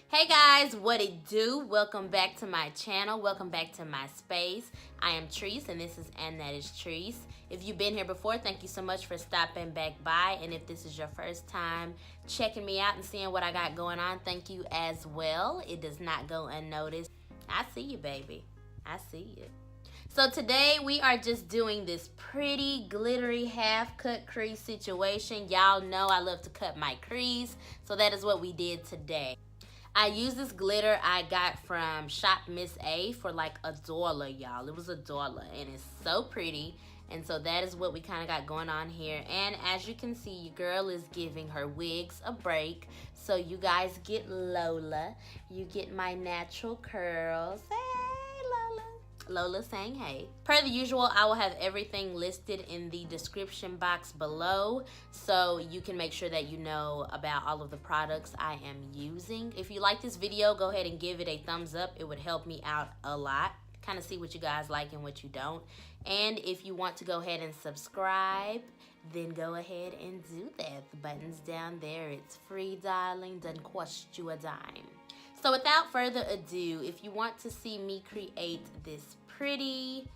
Hey guys, what it do? Welcome back to my channel. Welcome back to my space. I am Trice and this is andthatisTrice. If you've been here before, thank you so much for stopping back by. And if this is your first time checking me out and seeing what I got going on, thank you as well. It does not go unnoticed. I see you, baby. I see you. So today we are just doing this pretty glittery half cut crease situation. Y'all know I love to cut my crease, so that is what we did today. I used this glitter I got from Shop Miss A for like $1, y'all. It was $1 and it's so pretty. And so that is what we kind of got going on here. And as you can see, your girl is giving her wigs a break. So you guys get Lola. You get my natural curls. Lola saying hey. Per the usual, I will have everything listed in the description box below, so you can make sure that you know about all of the products I am using. If you like this video, go ahead and give it a thumbs up. It would help me out a lot. Kind of see what you guys like and what you don't. And if you want to go ahead and subscribe, then go ahead and do that. The button's down there. It's free, darling. Doesn't cost you a dime. So without further ado, if you want to see me create this pretty,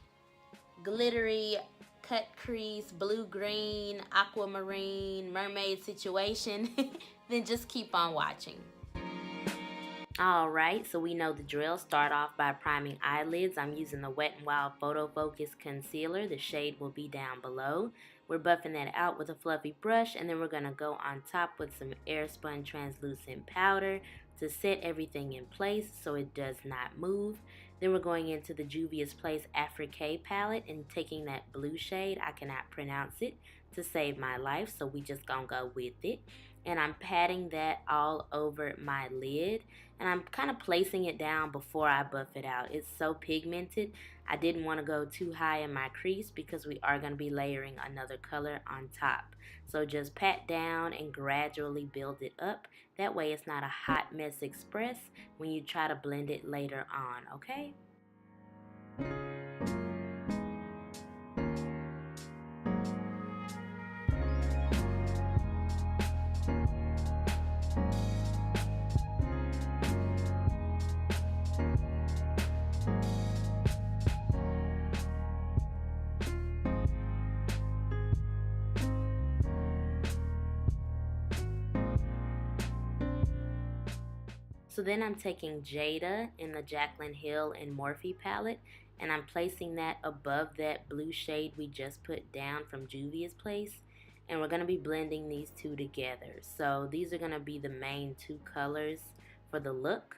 glittery, cut crease, blue-green, aquamarine, mermaid situation, then just keep on watching. Alright, so we know the drill. Start off by priming eyelids. I'm using the Wet n Wild Photofocus Concealer. The shade will be down below. We're buffing that out with a fluffy brush, and then we're going to go on top with some Airspun translucent powder to set everything in place so it does not move. Then we're going into the Juvia's Place Afrique palette and taking that blue shade. I cannot pronounce it to save my life, so we just gonna go with it. And I'm patting that all over my lid, and I'm kind of placing it down before I buff it out. It's so pigmented. I didn't want to go too high in my crease because we are going to be layering another color on top. So just pat down and gradually build it up. That way it's not a hot mess express when you try to blend it later on, okay? So then I'm taking JADA in the Jaclyn Hill and Morphe palette, and I'm placing that above that blue shade we just put down from Juvia's Place. And we're going to be blending these two together. So these are going to be the main two colors for the look.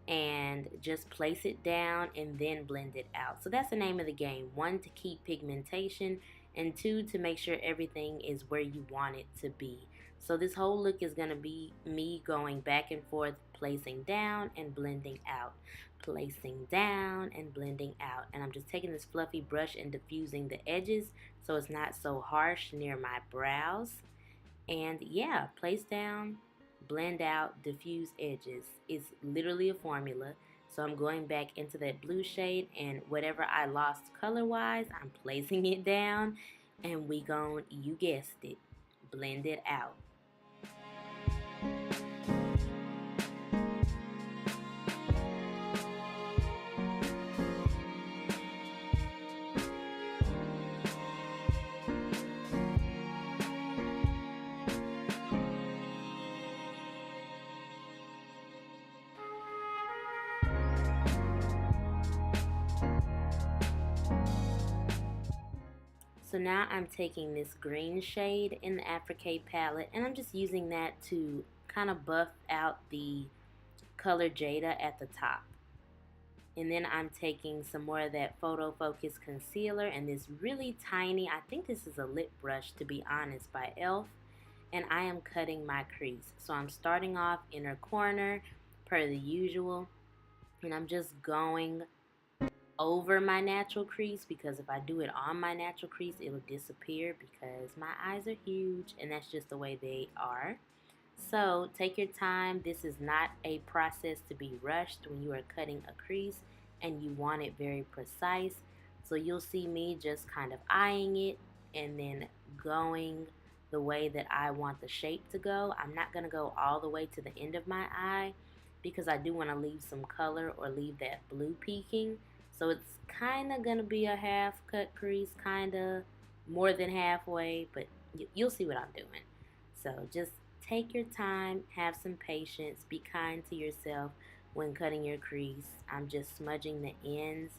And just place it down and then blend it out. So that's the name of the game. 1, to keep pigmentation, and 2, to make sure everything is where you want it to be. So this whole look is going to be me going back and forth, placing down and blending out, placing down and blending out. And I'm just taking this fluffy brush and diffusing the edges so it's not so harsh near my brows. And yeah, place down, blend out, diffuse edges. It's literally a formula. So I'm going back into that blue shade, and whatever I lost color wise, I'm placing it down, and we gon', you guessed it, blend it out. So now I'm taking this green shade in the Afrique palette, and I'm just using that to kind of buff out the color JADA at the top. And then I'm taking some more of that Photofocus concealer and this really tiny, I think this is a lip brush to be honest, by e.l.f. And I am cutting my crease. So I'm starting off inner corner per the usual, and I'm just going over my natural crease, because if I do it on my natural crease, it'll disappear because my eyes are huge and that's just the way they are. So take your time. This is not a process to be rushed when you are cutting a crease and you want it very precise. So you'll see me just kind of eyeing it and then going the way that I want the shape to go. I'm not going to go all the way to the end of my eye because I do want to leave some color or leave that blue peeking. So it's kind of going to be a half cut crease, kind of more than halfway, but you'll see what I'm doing. So just take your time, have some patience, be kind to yourself when cutting your crease. I'm just smudging the ends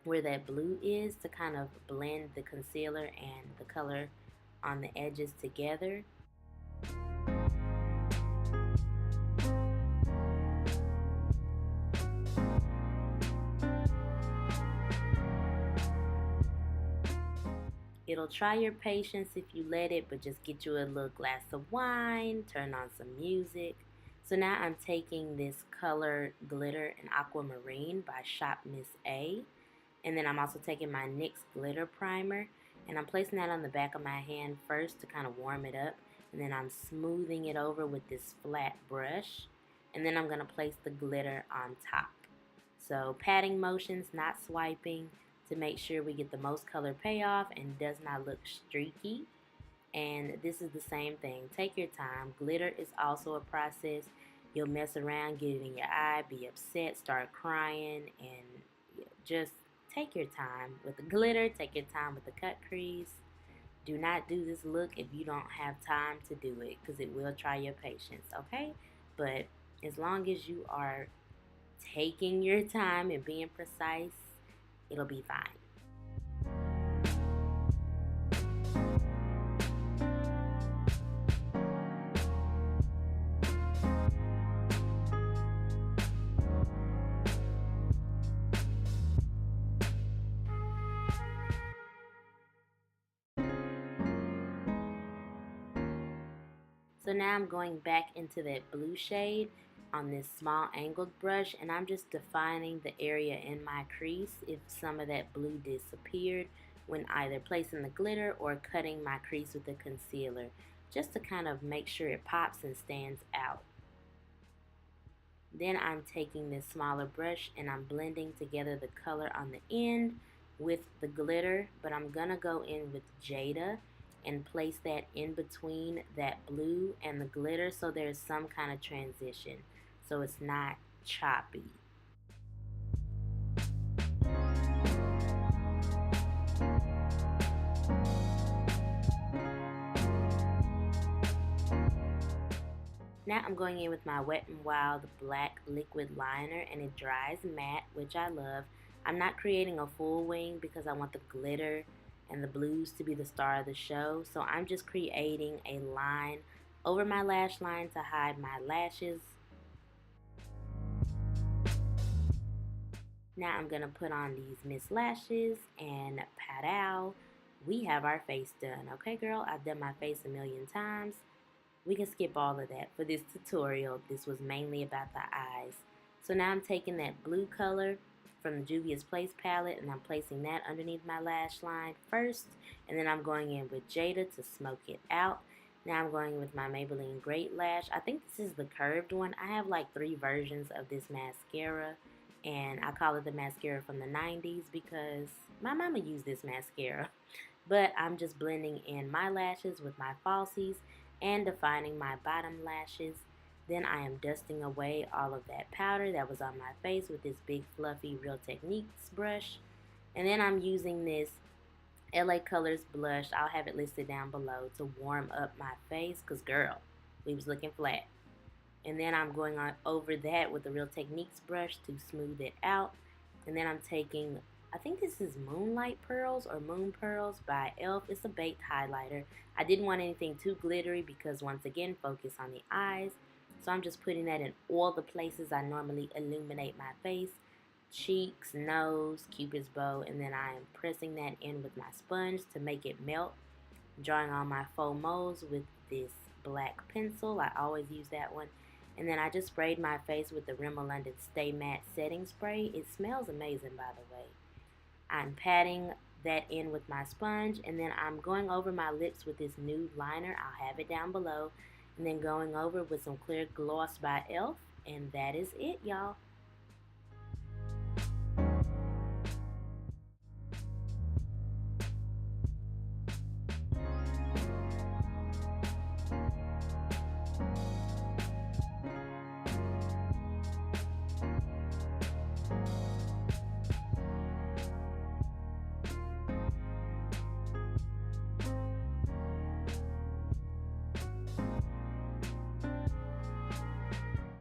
where that blue is to kind of blend the concealer and the color on the edges together. It'll try your patience if you let it, but just get you a little glass of wine, turn on some music. So now I'm taking this color glitter in Aquamarine by Shop Miss A. And then I'm also taking my NYX glitter primer, and I'm placing that on the back of my hand first to kind of warm it up. And then I'm smoothing it over with this flat brush. And then I'm going to place the glitter on top. So patting motions, not swiping, to make sure we get the most color payoff and does not look streaky. And this is the same thing. Take your time. Glitter is also a process. You'll mess around, get it in your eye, be upset, start crying, and just take your time with the glitter. Take your time with the cut crease. Do not do this look if you don't have time to do it, because it will try your patience, okay? But as long as you are taking your time and being precise, it'll be fine. So now I'm going back into that blue shade on this small angled brush, and I'm just defining the area in my crease if some of that blue disappeared when either placing the glitter or cutting my crease with the concealer, just to kind of make sure it pops and stands out. Then I'm taking this smaller brush and I'm blending together the color on the end with the glitter, but I'm gonna go in with JADA and place that in between that blue and the glitter so there's some kind of transition, so it's not choppy. Now I'm going in with my Wet n Wild black liquid liner, and it dries matte, which I love. I'm not creating a full wing because I want the glitter and the blues to be the star of the show. So I'm just creating a line over my lash line to hide my lashes. Now I'm going to put on these Miss Lashes, and pow, we have our face done. Okay, girl, I've done my face a million times. We can skip all of that for this tutorial. This was mainly about the eyes. So now I'm taking that blue color from the Juvia's Place palette, and I'm placing that underneath my lash line first, and then I'm going in with JADA to smoke it out. Now I'm going with my Maybelline Great Lash. I think this is the curved one. I have like 3 versions of this mascara, and I call it the mascara from the 90s because my mama used this mascara. But I'm just blending in my lashes with my falsies and defining my bottom lashes. Then I am dusting away all of that powder that was on my face with this big fluffy Real Techniques brush. And then I'm using this LA Colors blush. I'll have it listed down below to warm up my face because, girl, we was looking flat. And then I'm going on over that with the Real Techniques brush to smooth it out. And then I'm taking, I think this is Moonlight Pearls or Moon Pearls by e.l.f. It's a baked highlighter. I didn't want anything too glittery because, once again, focus on the eyes. So I'm just putting that in all the places I normally illuminate my face. Cheeks, nose, cupid's bow, and then I am pressing that in with my sponge to make it melt. Drawing on my faux moles with this black pencil. I always use that one. And then I just sprayed my face with the Rimmel London Stay Matte Setting Spray. It smells amazing, by the way. I'm patting that in with my sponge, and then I'm going over my lips with this nude liner. I'll have it down below. And then going over with some clear gloss by e.l.f. And that is it, y'all.